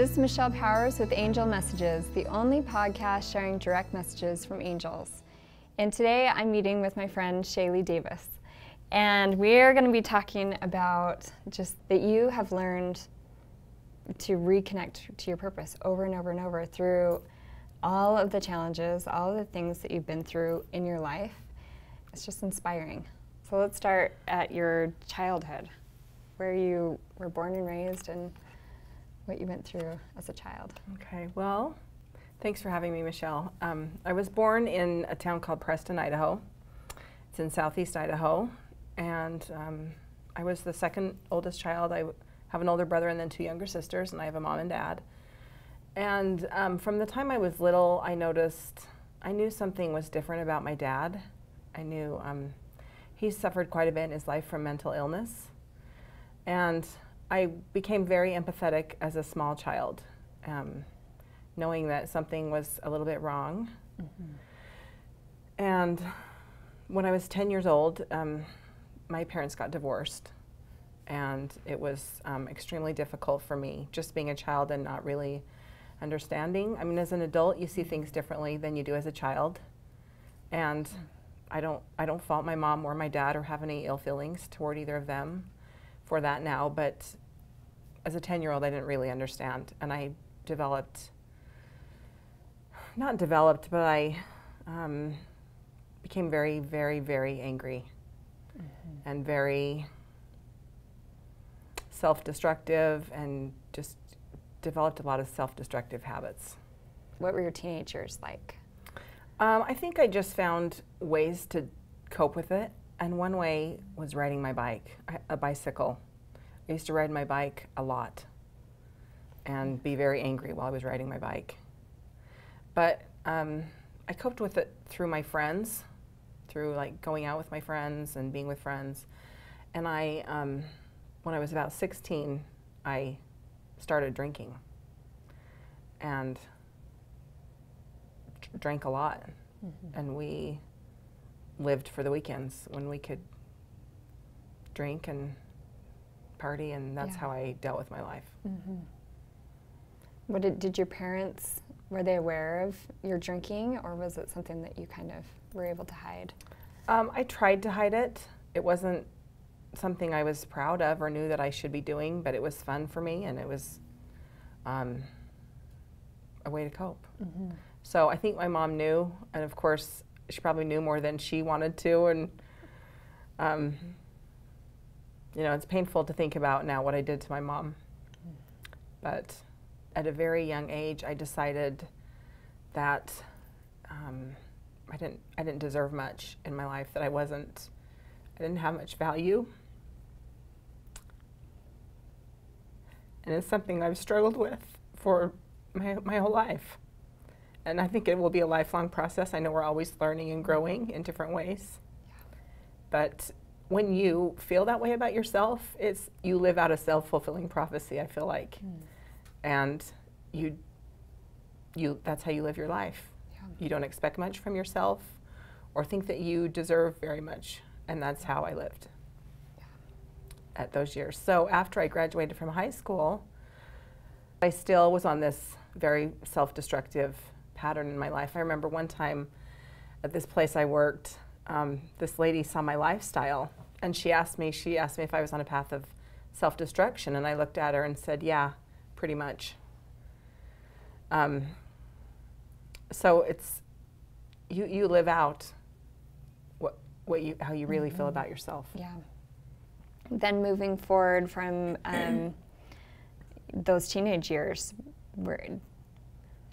This is Michelle Powers with Angel Messages, the only podcast sharing direct messages from angels. And today I'm meeting with my friend Shaley Davis. And we're going to be talking about just that you have learned to reconnect to your purpose over and over and over through all of the challenges, all of the things that you've been through in your life. It's just inspiring. So let's start at your childhood, where you were born and raised and what you went through as a child. Okay, well, thanks for having me, Michelle. I was born in a town called Preston, Idaho. It's in southeast Idaho, and I was the second oldest child. I have an older brother and then two younger sisters, and I have a mom and dad. And from the time I was little, I knew something was different about my dad. I knew he suffered quite a bit in his life from mental illness, and I became very empathetic as a small child, knowing that something was a little bit wrong. Mm-hmm. And when I was 10 years old, my parents got divorced, and it was extremely difficult for me, just being a child and not really understanding. I mean, as an adult, you see things differently than you do as a child, and I don't fault my mom or my dad or have any ill feelings toward either of them for that now, but as a 10-year-old, I didn't really understand, and I became very, very, very angry, mm-hmm. and very self-destructive, and just developed a lot of self-destructive habits. What were your teenage years like? I think I just found ways to cope with it, and one way was riding my bike, a bicycle. I used to ride my bike a lot and be very angry while I was riding my bike. But I coped with it through my friends, through like going out with my friends and being with friends. And when I was about 16, I started drinking and drank a lot. Mm-hmm. And we lived for the weekends when we could drink and party, and that's how I dealt with my life. Mm-hmm. Did your parents, were they aware of your drinking, or was it something that you kind of were able to hide? I tried to hide it. It wasn't something I was proud of or knew that I should be doing, but it was fun for me, and it was a way to cope. Mm-hmm. So I think my mom knew, and of course she probably knew more than she wanted to, and you know, it's painful to think about now what I did to my mom. But at a very young age, I decided that I didn't deserve much in my life, that I didn't have much value. And it's something I've struggled with for my whole life. And I think it will be a lifelong process. I know we're always learning and growing in different ways. Yeah. But when you feel that way about yourself, you live out a self-fulfilling prophecy, I feel like. And that's how you live your life. Yeah. You don't expect much from yourself or think that you deserve very much. And that's how I lived at those years. So after I graduated from high school, I still was on this very self-destructive pattern in my life. I remember one time at this place I worked, this lady saw my lifestyle, and she asked me if I was on a path of self-destruction, and I looked at her and said, yeah, pretty much. So it's, you live out how you really feel about yourself. Yeah. Then moving forward from those teenage years, I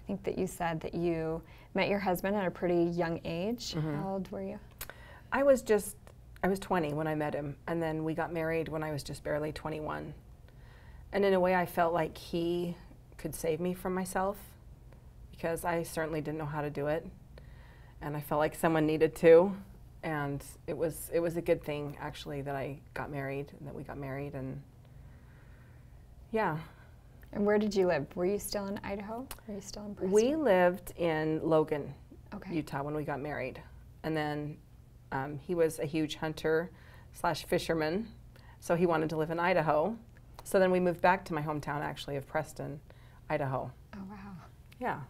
think that you said that you met your husband at a pretty young age. Mm-hmm. How old were you? I was 20 when I met him, and then we got married when I was just barely 21. And in a way, I felt like he could save me from myself, because I certainly didn't know how to do it, and I felt like someone needed to. And it was a good thing, actually, that I got married and that we got married, and yeah. And where did you live? Were you still in Idaho? Were you still in Preston? We lived in Logan, Utah, when we got married. And then he was a huge hunter/fisherman, so he wanted to live in Idaho. So then we moved back to my hometown, actually, of Preston, Idaho. Oh, wow. Yeah.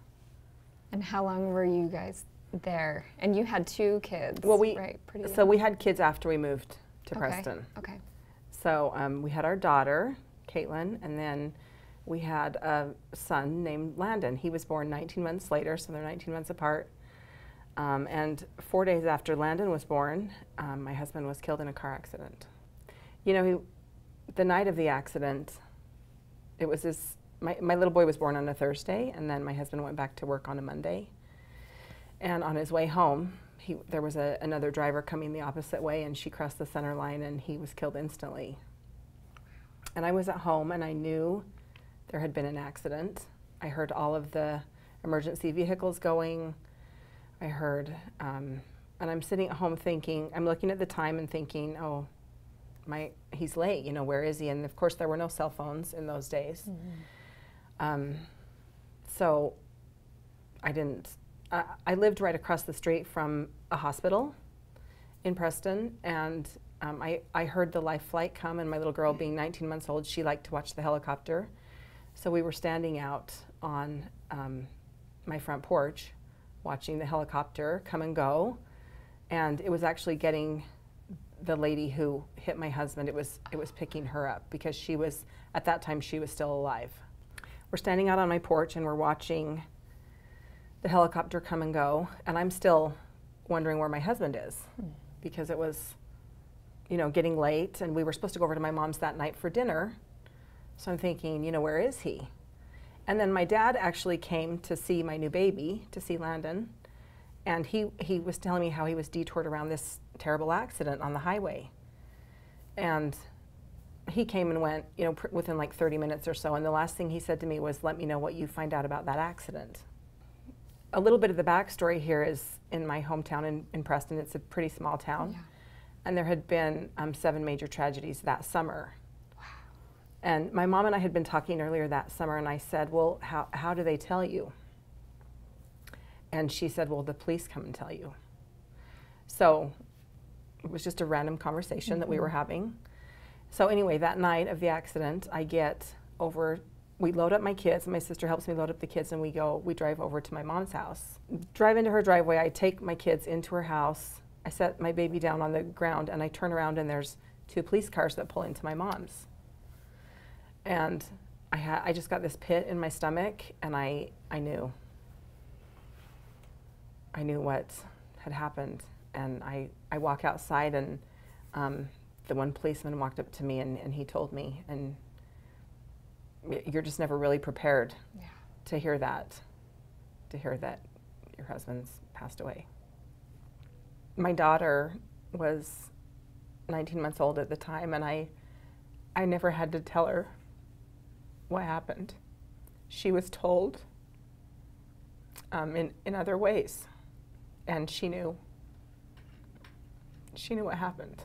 And how long were you guys there? And you had 2 kids, Well, right? Pretty so we had kids after we moved to Okay. Preston. Okay. So we had our daughter, Caitlin, and then we had a son named Landon. He was born 19 months later, so they're 19 months apart. And 4 days after Landon was born, my husband was killed in a car accident. You know, the night of the accident, it was my little boy was born on a Thursday, and then my husband went back to work on a Monday. And on his way home, there was another driver coming the opposite way, and she crossed the center line, and he was killed instantly. And I was at home, and I knew there had been an accident. I heard all of the emergency vehicles going. I heard, and I'm sitting at home thinking, I'm looking at the time and thinking, oh, he's late, you know, where is he? And of course there were no cell phones in those days. Mm-hmm. So I lived right across the street from a hospital in Preston, and I heard the life flight come, and my little girl, being 19 months old, she liked to watch the helicopter. So we were standing out on my front porch watching the helicopter come and go, and it was actually getting the lady who hit my husband, it was picking her up, because at that time she was still alive. We're standing out on my porch and we're watching the helicopter come and go, and I'm still wondering where my husband is, because it was, you know, getting late, and we were supposed to go over to my mom's that night for dinner. So I'm thinking, you know, where is he? And then my dad actually came to see my new baby, to see Landon, and he was telling me how he was detoured around this terrible accident on the highway. And he came and went, you know, within like 30 minutes or so, and the last thing he said to me was, let me know what you find out about that accident. A little bit of the backstory here is in my hometown in Preston. It's a pretty small town. Yeah. And there had been 7 major tragedies that summer. Wow. And my mom and I had been talking earlier that summer, and I said, well, how do they tell you? And she said, well, the police come and tell you. So it was just a random conversation that we were having. So anyway, that night of the accident, we load up my kids, and my sister helps me load up the kids, and we drive over to my mom's house. Drive into her driveway, I take my kids into her house, I set my baby down on the ground, and I turn around, and there's 2 police cars that pull into my mom's. And I just got this pit in my stomach, and I knew what had happened. And I walk outside, and the one policeman walked up to me, and he told me, and you're just never really prepared to hear that your husband's passed away. My daughter was 19 months old at the time, and I never had to tell her what happened. She was told in other ways, and she knew what happened.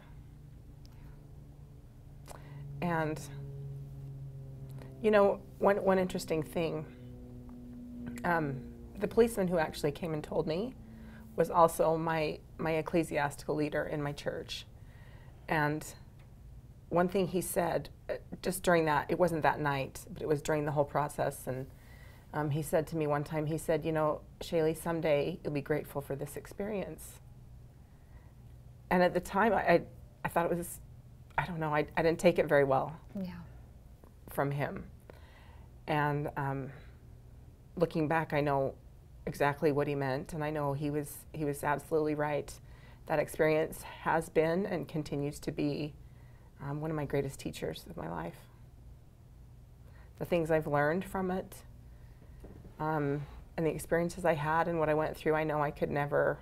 And you know, one interesting thing, the policeman who actually came and told me was also my ecclesiastical leader in my church. And one thing he said, just during that, it wasn't that night, but it was during the whole process, and he said to me one time, he said, you know, Shaley, someday you'll be grateful for this experience. And at the time, I thought it was, I don't know, I didn't take it very well from him. And looking back, I know exactly what he meant, and I know he was absolutely right. That experience has been and continues to be one of my greatest teachers of my life. The things I've learned from it, and the experiences I had and what I went through, I know I could never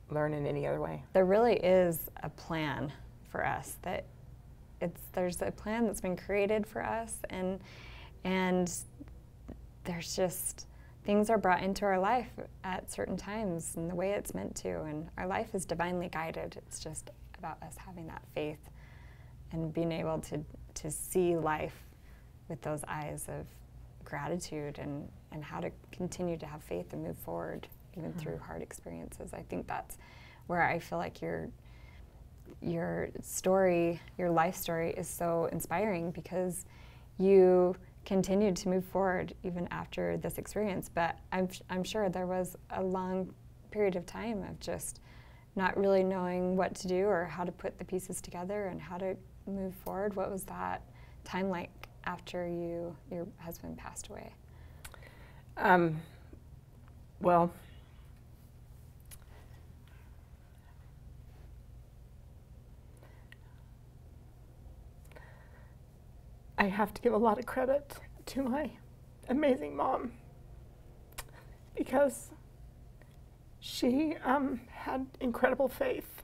learn in any other way. There really is a plan for us. There's a plan that's been created for us, and there's just things are brought into our life at certain times in the way it's meant to, and our life is divinely guided. It's just about us having that faith and being able to see life with those eyes of gratitude and how to continue to have faith and move forward even through hard experiences. I think that's where I feel like your story, your life story is so inspiring, because you continued to move forward even after this experience. But I'm sure there was a long period of time of just not really knowing what to do or how to put the pieces together and how to move forward. What was that time like after your husband passed away? Well, I have to give a lot of credit to my amazing mom, because she had incredible faith,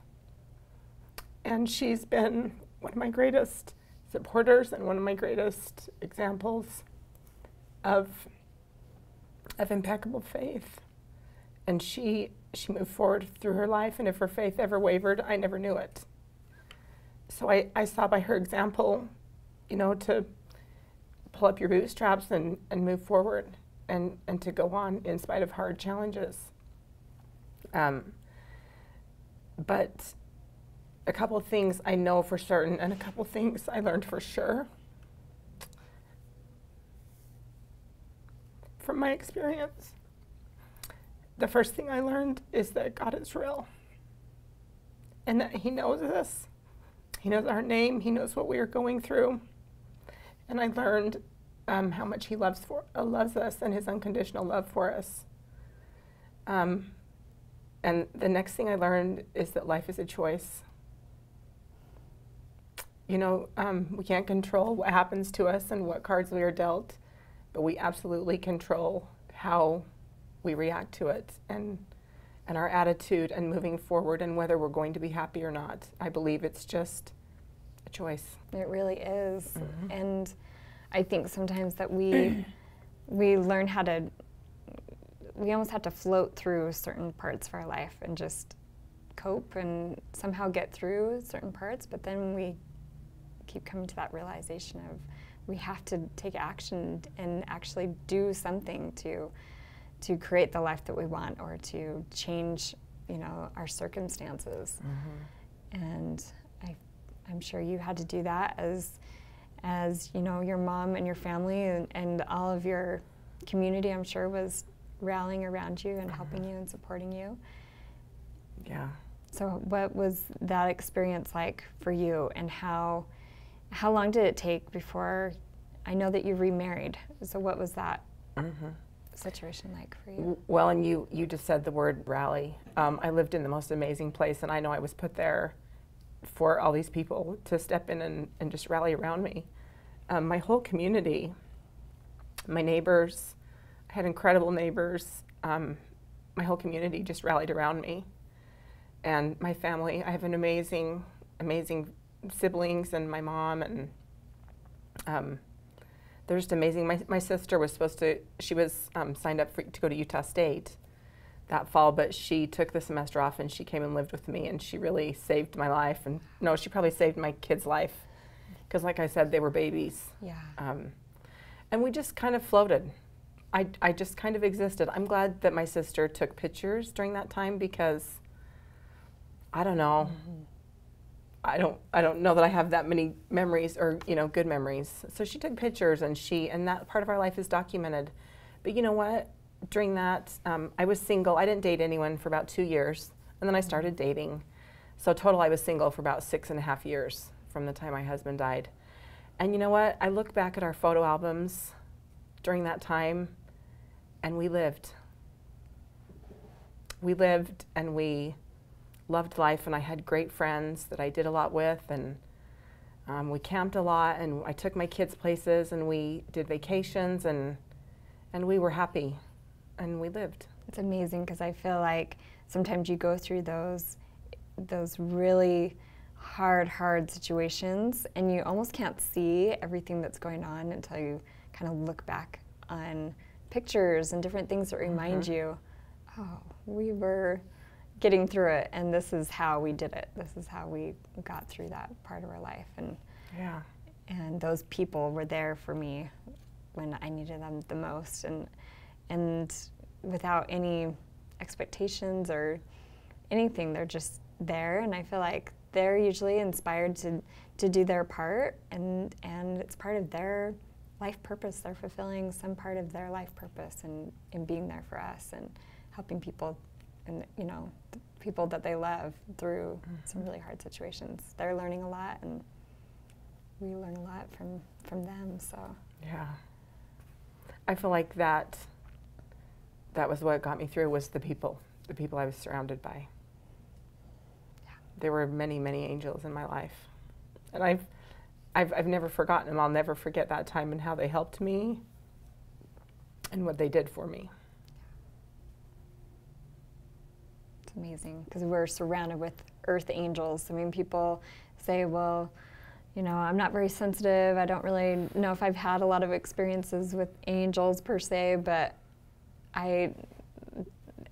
and she's been one of my greatest supporters and one of my greatest examples of impeccable faith. And she moved forward through her life, and if her faith ever wavered, I never knew it. So I saw by her example, you know, to pull up your bootstraps and move forward and to go on in spite of hard challenges. But a couple of things I know for certain, and a couple of things I learned for sure from my experience. The first thing I learned is that God is real, and that He knows us. He knows our name. He knows what we are going through. And I learned how much He loves us and His unconditional love for us. And the next thing I learned is that life is a choice. You know, we can't control what happens to us and what cards we are dealt, but we absolutely control how we react to it and our attitude and moving forward and whether we're going to be happy or not. I believe it's just a choice. It really is. Mm-hmm. And I think sometimes that we learn how to, we almost have to float through certain parts of our life and just cope and somehow get through certain parts, but then we keep coming to that realization of we have to take action and actually do something to create the life that we want, or to change, you know, our circumstances. Mm-hmm. And I'm sure you had to do that as you know, your mom and your family and all of your community, I'm sure, was rallying around you and helping you and supporting you. Yeah. So what was that experience like for you, and how long did it take before, I know that you remarried, so what was that situation like for you? Well, and you just said the word rally. I lived in the most amazing place, and I know I was put there for all these people to step in and just rally around me. My whole community, my neighbors, I had incredible neighbors. My whole community just rallied around me. And my family, I have an amazing siblings, and my mom, and they're just amazing. My sister was she was signed up to go to Utah State that fall, but she took the semester off and she came and lived with me, and she really saved my life. And no, she probably saved my kids' life, because like I said, they were babies. Yeah. And we just kind of floated. I just kind of existed. I'm glad that my sister took pictures during that time, because I don't know. Mm-hmm. I don't know that I have that many memories, or, you know, good memories. So she took pictures, and that part of our life is documented. But you know what? During that, I was single. I didn't date anyone for about 2 years, and then I started dating. So total, I was single for about 6.5 years from the time my husband died. And you know what? I look back at our photo albums during that time, and we lived. We lived, and we loved life, and I had great friends that I did a lot with, and we camped a lot, and I took my kids places, and we did vacations, and we were happy, and we lived. It's amazing, because I feel like sometimes you go through those really hard situations, and you almost can't see everything that's going on until you kind of look back on pictures and different things that remind you, oh, we were getting through it, and this is how we did it. This is how we got through that part of our life. And yeah, and those people were there for me when I needed them the most, and without any expectations or anything, they're just there, and I feel like they're usually inspired to do their part, and it's part of their life purpose. They're fulfilling some part of their life purpose in being there for us and helping people and, you know, people that they love through some really hard situations. They're learning a lot, and we learn a lot from them, so. Yeah. I feel like that was what got me through, was the people I was surrounded by. Yeah. There were many, many angels in my life. And I've never forgotten them. I'll never forget that time and how they helped me and what they did for me. It's amazing, because we're surrounded with earth angels. I mean, people say, well, you know, I'm not very sensitive. I don't really know if I've had a lot of experiences with angels per se, but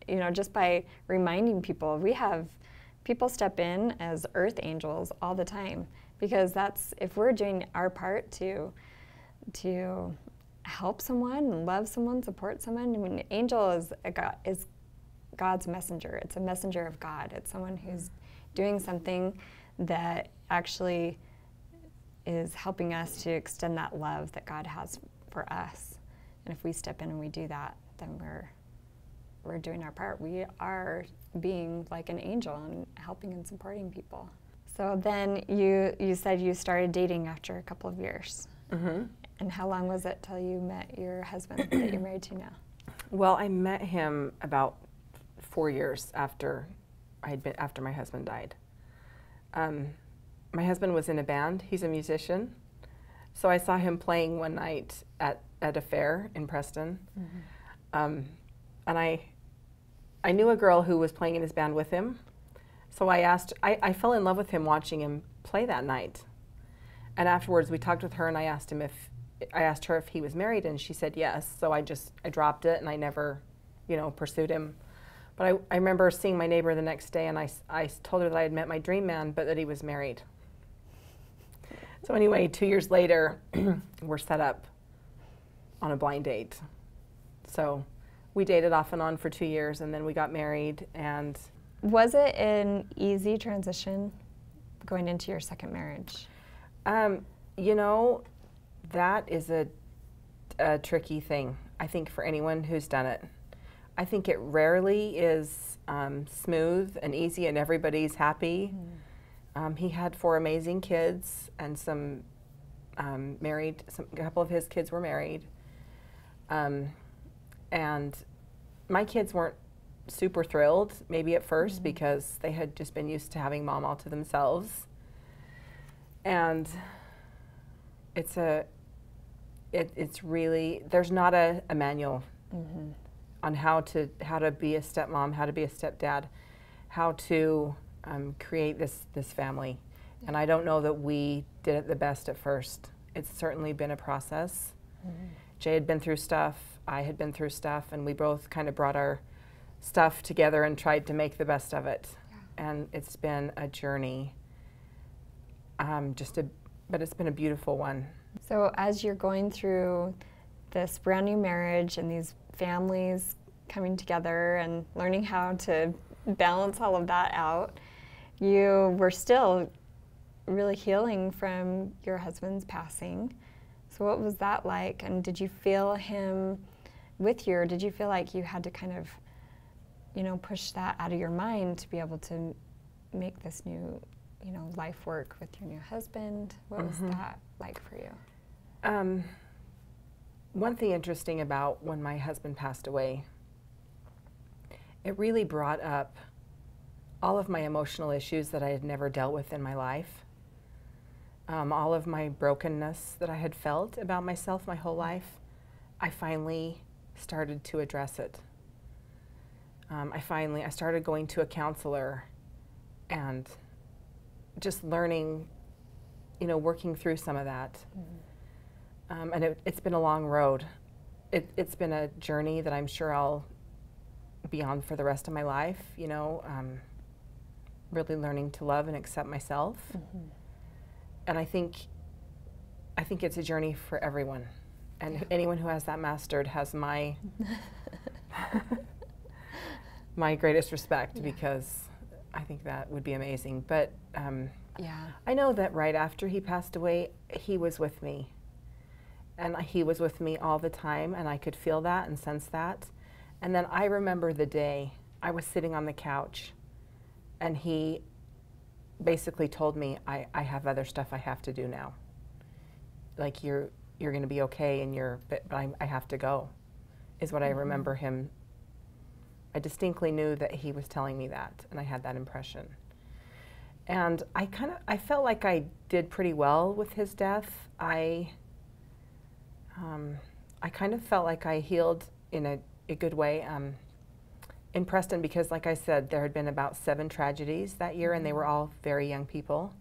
you know, just by reminding people, we have people step in as earth angels all the time, because that's, if we're doing our part to help someone, love someone, support someone. I mean, angel is God's messenger. It's a messenger of God. It's someone who's doing something that actually is helping us to extend that love that God has for us. And if we step in and we do that, then we're doing our part. We are being like an angel and helping and supporting people. So then you said you started dating after a couple of years. Mm-hmm. And how long was it till you met your husband that you're married to now? Well, I met him about 4 years after my husband died. My husband was in a band. He's a musician. So I saw him playing one night at a fair in Preston. Mm-hmm. And I knew a girl who was playing in his band with him. So I fell in love with him watching him play that night. And afterwards we talked with her, and I asked her if he was married, and she said yes. So I dropped it, and I never, pursued him. But I remember seeing my neighbor the next day, and I told her that I had met my dream man, but that he was married. So anyway, 2 years later, we're set up on a blind date. So we dated off and on for 2 years, and then we got married. And was it an easy transition going into your second marriage? That is a tricky thing, I think, for anyone who's done it. I think it rarely is smooth and easy and everybody's happy. Mm. He had 4 amazing kids, and a couple of his kids were married. And my kids weren't super thrilled, maybe at first, because they had just been used to having mom all to themselves. And it's really, there's not a manual on how to be a stepmom, how to be a stepdad, how to create this family. And I don't know that we did it the best at first. It's certainly been a process. Jay had been through stuff, I had been through stuff, and we both kind of brought our stuff together and tried to make the best of it. Yeah. And it's been a journey, but it's been a beautiful one. So as you're going through this brand new marriage and these families coming together and learning how to balance all of that out, you were still really healing from your husband's passing. So what was that like? And did you feel him with you, or did you feel like you had to kind of, push that out of your mind to be able to make this new, life work with your new husband? What was that like for you? One thing interesting about when my husband passed away, it really brought up all of my emotional issues that I had never dealt with in my life. All of my brokenness that I had felt about myself my whole life, I finally started to address it. I started going to a counselor and just learning, working through some of that. And it's been a long road. It's been a journey that I'm sure I'll be on for the rest of my life, really learning to love and accept myself. And I think it's a journey for everyone. And anyone who has that mastered has my my greatest respect, because I think that would be amazing. But I know that right after he passed away, he was with me. and he was with me all the time, and I could feel that and sense that. And then I remember the day I was sitting on the couch, and he basically told me, I have other stuff I have to do now. Like, you're going to be okay, and but I have to go, is what I remember him. I distinctly knew that he was telling me that, and I had that impression. And I felt like I did pretty well with his death. I kind of felt like I healed in a good way in Preston, because, like I said, there had been about 7 tragedies that year, and they were all very young people.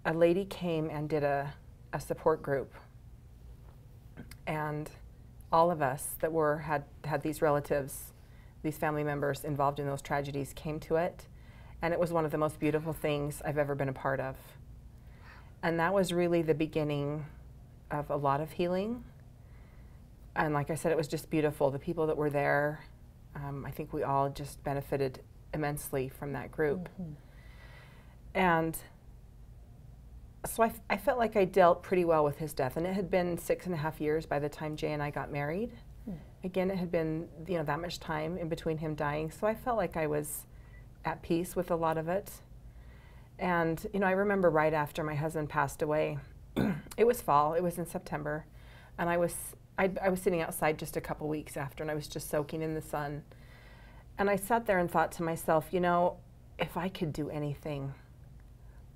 A lady came and did a support group, and all of us that had these relatives, these family members involved in those tragedies came to it, and it was one of the most beautiful things I've ever been a part of. And that was really the beginning of a lot of healing. And like I said, it was just beautiful. The people that were there, I think we all just benefited immensely from that group. And so I felt like I dealt pretty well with his death. And it had been 6.5 years by the time Jay and I got married. Again, it had been, that much time in between him dying. So I felt like I was at peace with a lot of it. And, I remember right after my husband passed away, it was fall, it was in September, and I was sitting outside just a couple weeks after, and I was just soaking in the sun. And I sat there and thought to myself, if I could do anything,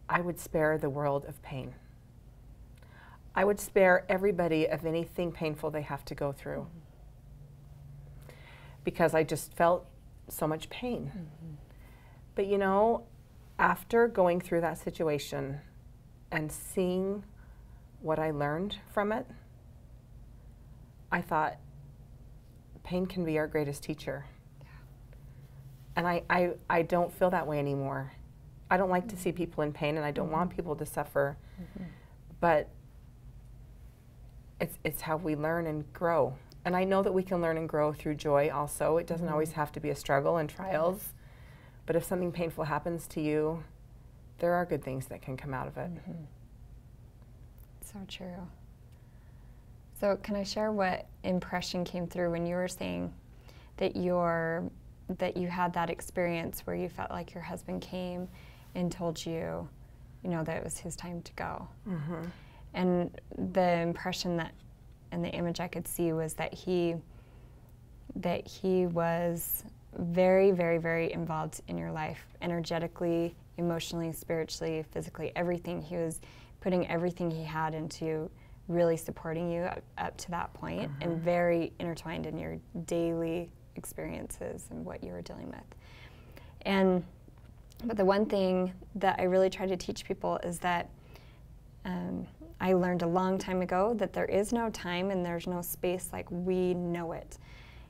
I would spare the world of pain. I would spare everybody of anything painful they have to go through. Because I just felt so much pain. But after going through that situation and seeing what I learned from it, I thought, pain can be our greatest teacher. And I don't feel that way anymore. I don't like to see people in pain, and I don't want people to suffer. But it's how we learn and grow. And I know that we can learn and grow through joy also. It doesn't always have to be a struggle and trials. But if something painful happens to you, there are good things that can come out of it. So true. So can I share what impression came through when you were saying that you had that experience where you felt like your husband came and told you, that it was his time to go? And the impression and the image I could see was that he was very, very, very involved in your life, energetically, emotionally, spiritually, physically, everything. He was putting everything he had into really supporting you up to that point, and very intertwined in your daily experiences and what you were dealing with. But the one thing that I really try to teach people is that I learned a long time ago that there is no time and there's no space like we know it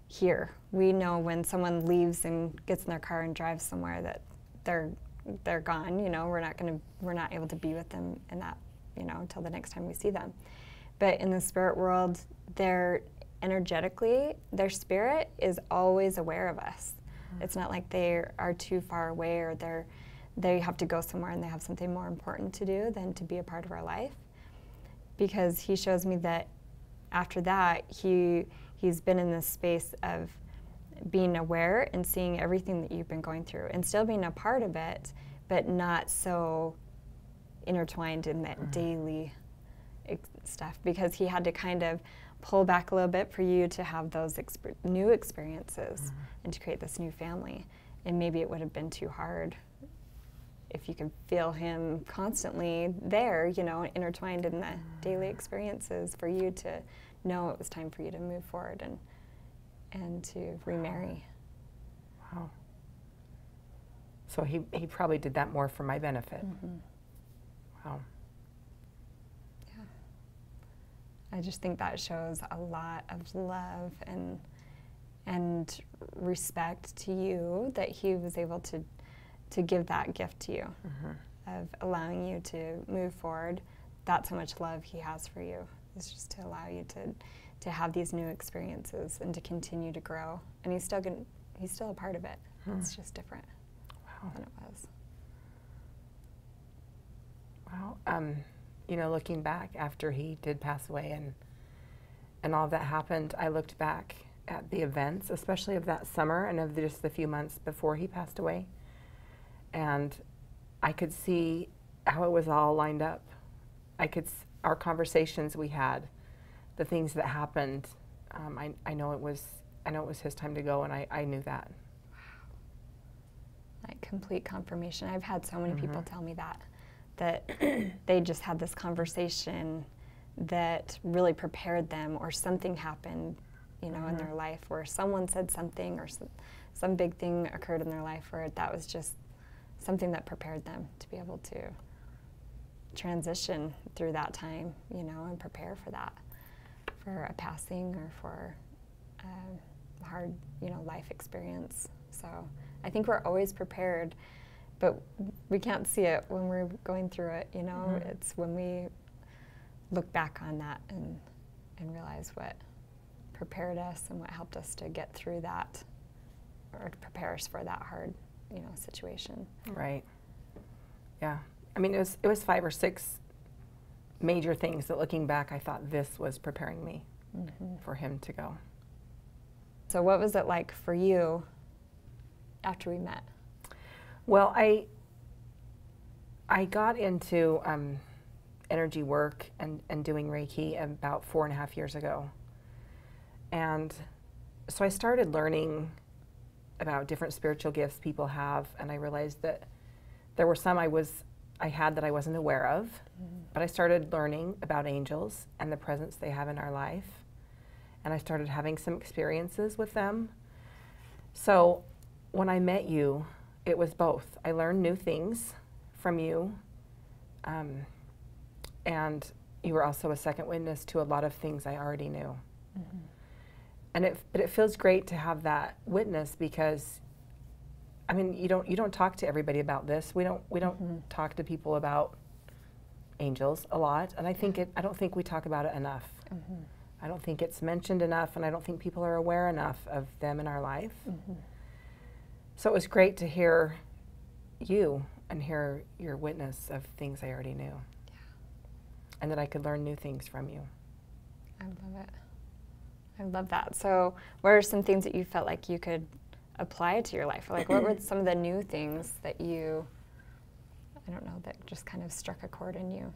here. We know when someone leaves and gets in their car and drives somewhere that they're gone. We're not able to be with them in that, until the next time we see them. But in the spirit world, they're energetically, their spirit is always aware of us. It's not like they are too far away, or they have to go somewhere and they have something more important to do than to be a part of our life. Because he shows me that after that, he's been in this space of being aware and seeing everything that you've been going through, and still being a part of it, but not so intertwined in that daily stuff, because he had to kind of pull back a little bit for you to have those new experiences and to create this new family. And maybe it would have been too hard if you could feel him constantly there, intertwined in the daily experiences, for you to know it was time for you to move forward and to remarry. Wow. So he probably did that more for my benefit. Wow. Yeah. I just think that shows a lot of love and respect to you, that he was able to give that gift to you, of allowing you to move forward. That's how much love he has for you, is just to allow you to have these new experiences and to continue to grow. And he's still a part of it. It's just different than it was. Wow. you know, looking back after he did pass away and all that happened, I looked back at the events, especially of that summer and of just the few months before he passed away. And I could see how it was all lined up. Our conversations we had, the things that happened, I know it was his time to go, and I knew that. Like complete confirmation. I've had so many people tell me that they just had this conversation that really prepared them, or something happened, you know, in their life where someone said something, or some big thing occurred in their life where that was just something that prepared them to be able to transition through that time, you know, and prepare for that, for a passing or for a hard, you know, life experience. So I think we're always prepared, but we can't see it when we're going through it, you know. It's when we look back on that and realize what prepared us and what helped us to get through that, or to prepare us for that hard, you know, situation. Right. Yeah. I mean, it was 5 or 6 major things that, looking back, I thought this was preparing me for him to go. So what was it like for you after we met? Well, I got into energy work and doing Reiki about 4.5 years ago. And so I started learning about different spiritual gifts people have, and I realized that there were some I had that I wasn't aware of, but I started learning about angels and the presence they have in our life, and I started having some experiences with them. So when I met you, it was both. I learned new things from you, and you were also a second witness to a lot of things I already knew. But it feels great to have that witness, because I mean, you don't talk to everybody about this. We don't talk to people about angels a lot, and I don't think we talk about it enough. I don't think it's mentioned enough, and I don't think people are aware enough of them in our life. So it was great to hear you and hear your witness of things I already knew, and that I could learn new things from you. I love it. I love that. So what are some things that you felt like you could apply to your life? Like, what were some of the new things that you, I don't know, that just kind of struck a chord in you?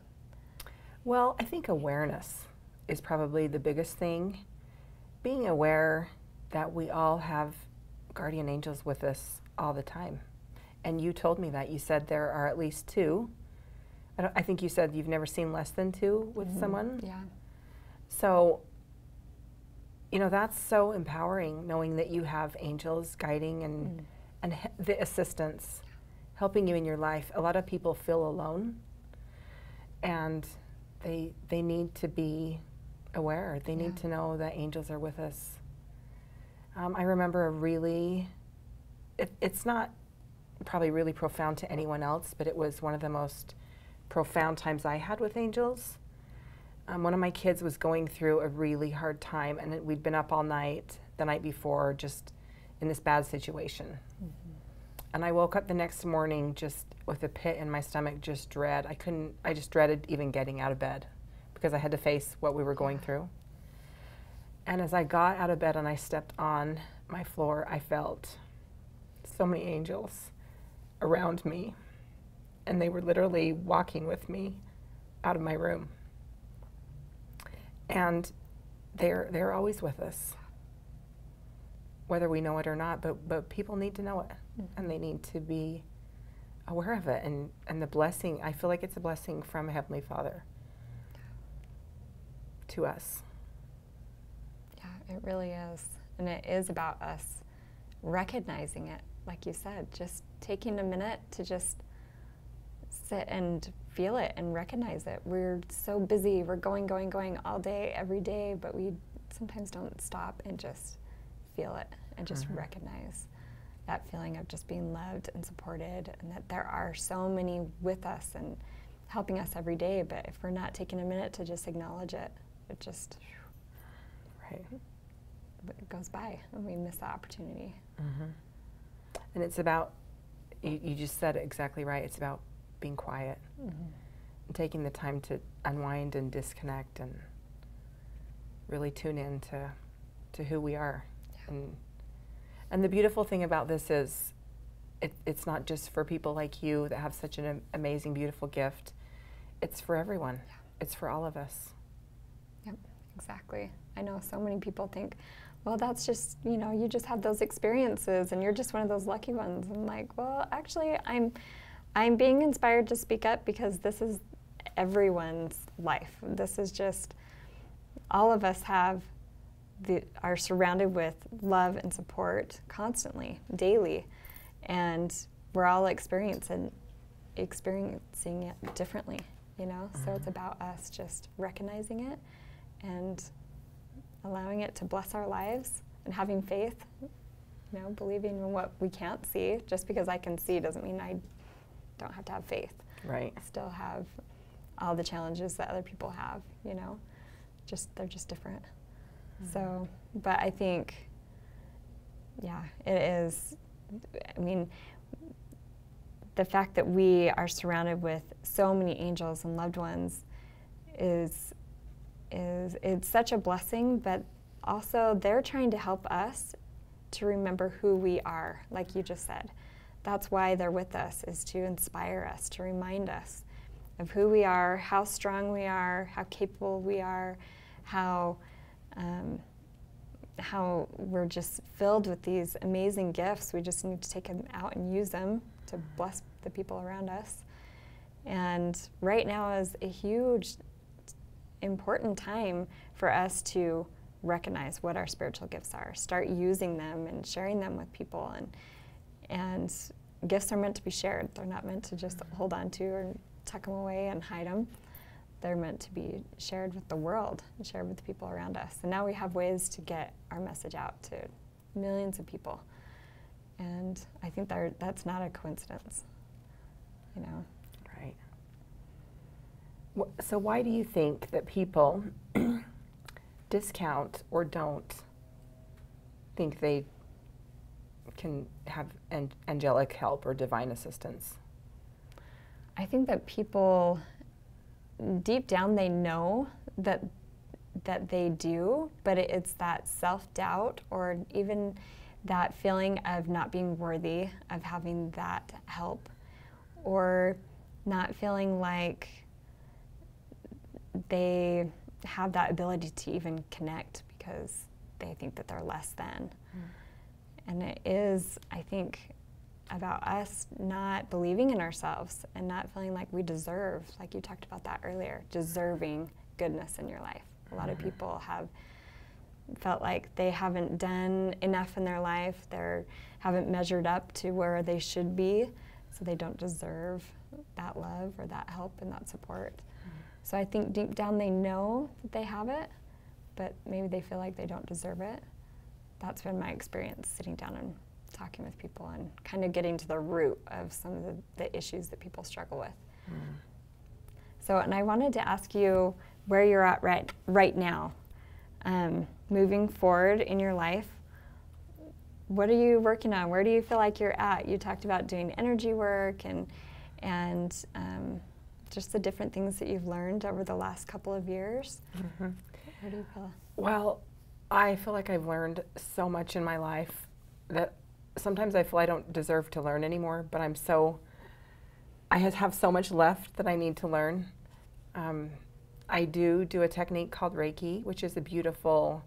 Well, I think awareness is probably the biggest thing. Being aware that we all have guardian angels with us all the time. And you told me that. You said there are at least 2. I think you said you've never seen less than 2 with someone. Yeah. So, you know, that's so empowering, knowing that you have angels guiding and the assistance, helping you in your life. A lot of people feel alone, and they need to be aware. They need to know that angels are with us. I remember it's not probably really profound to anyone else, but it was one of the most profound times I had with angels. One of my kids was going through a really hard time, and we'd been up all night the night before, just in this bad situation. And I woke up the next morning just with a pit in my stomach, just dread. I just dreaded even getting out of bed, because I had to face what we were going through. And as I got out of bed and I stepped on my floor, I felt so many angels around me, and they were literally walking with me out of my room. And they're always with us, whether we know it or not, but people need to know it, and they need to be aware of it, and the blessing. I feel like it's a blessing from Heavenly Father to us. Yeah, it really is. And it is about us recognizing it, like you said, just taking a minute to just sit and feel it and recognize it. We're so busy, we're going all day, every day, but we sometimes don't stop and just feel it and just recognize that feeling of just being loved and supported, and that there are so many with us and helping us every day. But if we're not taking a minute to just acknowledge it, it just it goes by, and we miss that opportunity. And it's about, you just said it exactly right, it's about being quiet taking the time to unwind and disconnect and really tune in to who we are. Yeah. And the beautiful thing about this is it's not just for people like you that have such an amazing, beautiful gift. It's for everyone. Yeah. It's for all of us. Yep, exactly. I know so many people think, well, that's just, you know, you just have those experiences and you're just one of those lucky ones. I'm like, well, actually, I'm being inspired to speak up because this is everyone's life. This is just, all of us are surrounded with love and support constantly, daily, and we're all experiencing it differently, you know? So it's about us just recognizing it and allowing it to bless our lives and having faith, you know, believing in what we can't see. Just because I can see doesn't mean I don't have to have faith. Right. I still have all the challenges that other people have, you know, they're just different. So, but I think, yeah, it is, I mean, the fact that we are surrounded with so many angels and loved ones it's such a blessing, but also they're trying to help us to remember who we are, like you just said. That's why they're with us, is to inspire us, to remind us of who we are, how strong we are, how capable we are, how we're just filled with these amazing gifts. We just need to take them out and use them to bless the people around us. And right now is a huge, important time for us to recognize what our spiritual gifts are, start using them and sharing them with people. And gifts are meant to be shared. They're not meant to just hold on to or tuck them away and hide them. They're meant to be shared with the world and shared with the people around us. And now we have ways to get our message out to millions of people. And I think that's not a coincidence, you know. Right. So why do you think that people discount or don't think they can have angelic help or divine assistance? I think that people, deep down, they know that they do, but it's that self-doubt or even that feeling of not being worthy of having that help, or not feeling like they have that ability to even connect because they think that they're less than. And it is, I think, about us not believing in ourselves and not feeling like we deserve, like you talked about that earlier, deserving goodness in your life. A lot of people have felt like they haven't done enough in their life, they haven't measured up to where they should be, so they don't deserve that love or that help and that support. So I think deep down they know that they have it, but maybe they feel like they don't deserve it. That's been my experience, sitting down and talking with people and kind of getting to the root of some of the issues that people struggle with. So, and I wanted to ask you where you're at right now. Moving forward in your life, what are you working on? Where do you feel like you're at? You talked about doing energy work and just the different things that you've learned over the last couple of years. Where do you feel? Well, I feel like I've learned so much in my life that sometimes I feel I don't deserve to learn anymore, but I have so much left that I need to learn. I do a technique called Reiki, which is a beautiful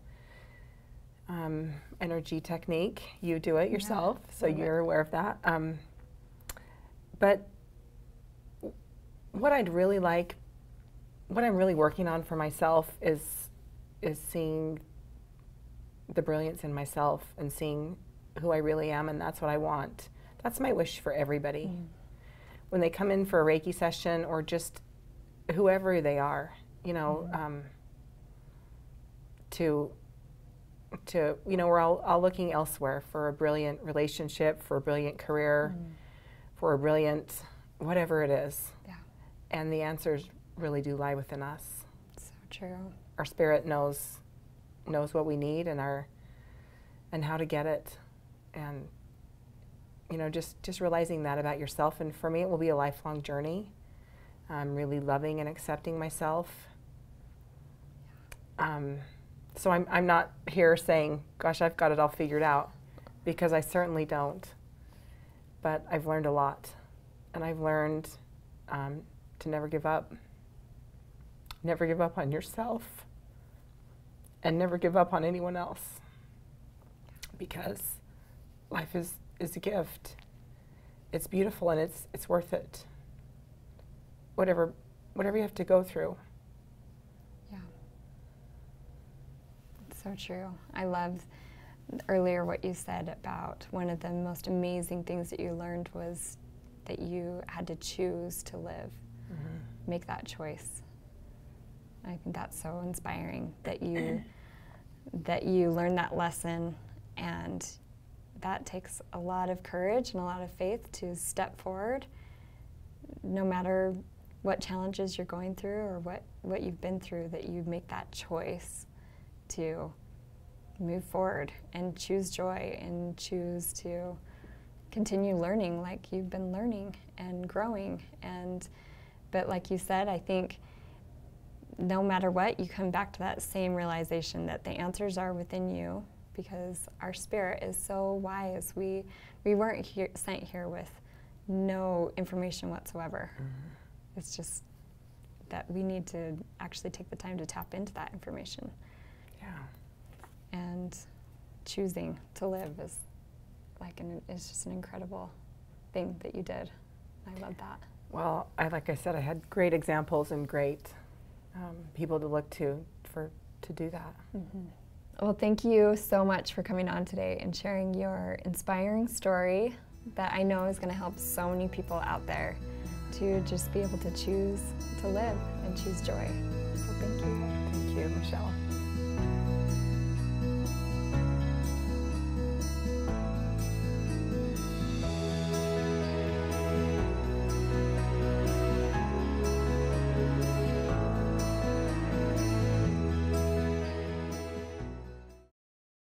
energy technique. You do it yourself, so you're aware of that. But what I'd really like, what I'm really working on for myself is seeing the brilliance in myself and seeing who I really am, and that's what I want. That's my wish for everybody. When they come in for a Reiki session, or just whoever they are, you know, you know, we're all looking elsewhere for a brilliant relationship, for a brilliant career, for a brilliant whatever it is. Yeah. And the answers really do lie within us. So true. Our spirit knows what we need and how to get it. And you know, just realizing that about yourself. And for me, it will be a lifelong journey. really loving and accepting myself. So I'm not here saying, gosh, I've got it all figured out, because I certainly don't. But I've learned a lot, and I've learned to never give up. Never give up on yourself, and never give up on anyone else, because life is a gift. It's beautiful, and it's worth it. Whatever you have to go through. Yeah. It's so true. I loved earlier what you said about one of the most amazing things that you learned was that you had to choose to live. Mm-hmm. Make that choice. I think that's so inspiring that you learned that lesson, and that takes a lot of courage and a lot of faith to step forward, no matter what challenges you're going through or what you've been through, that you make that choice to move forward and choose joy and choose to continue learning like you've been learning and growing. But like you said, I think no matter what, you come back to that same realization that the answers are within you, because our spirit is so wise. We weren't sent here with no information whatsoever. Mm-hmm. It's just that we need to actually take the time to tap into that information. Yeah. And choosing to live is it's just an incredible thing that you did. I love that. Well, like I said, I had great examples and great people to look to do that. Mm-hmm. Well, thank you so much for coming on today and sharing your inspiring story that I know is going to help so many people out there to just be able to choose to live and choose joy. So thank you. Thank you, Michelle.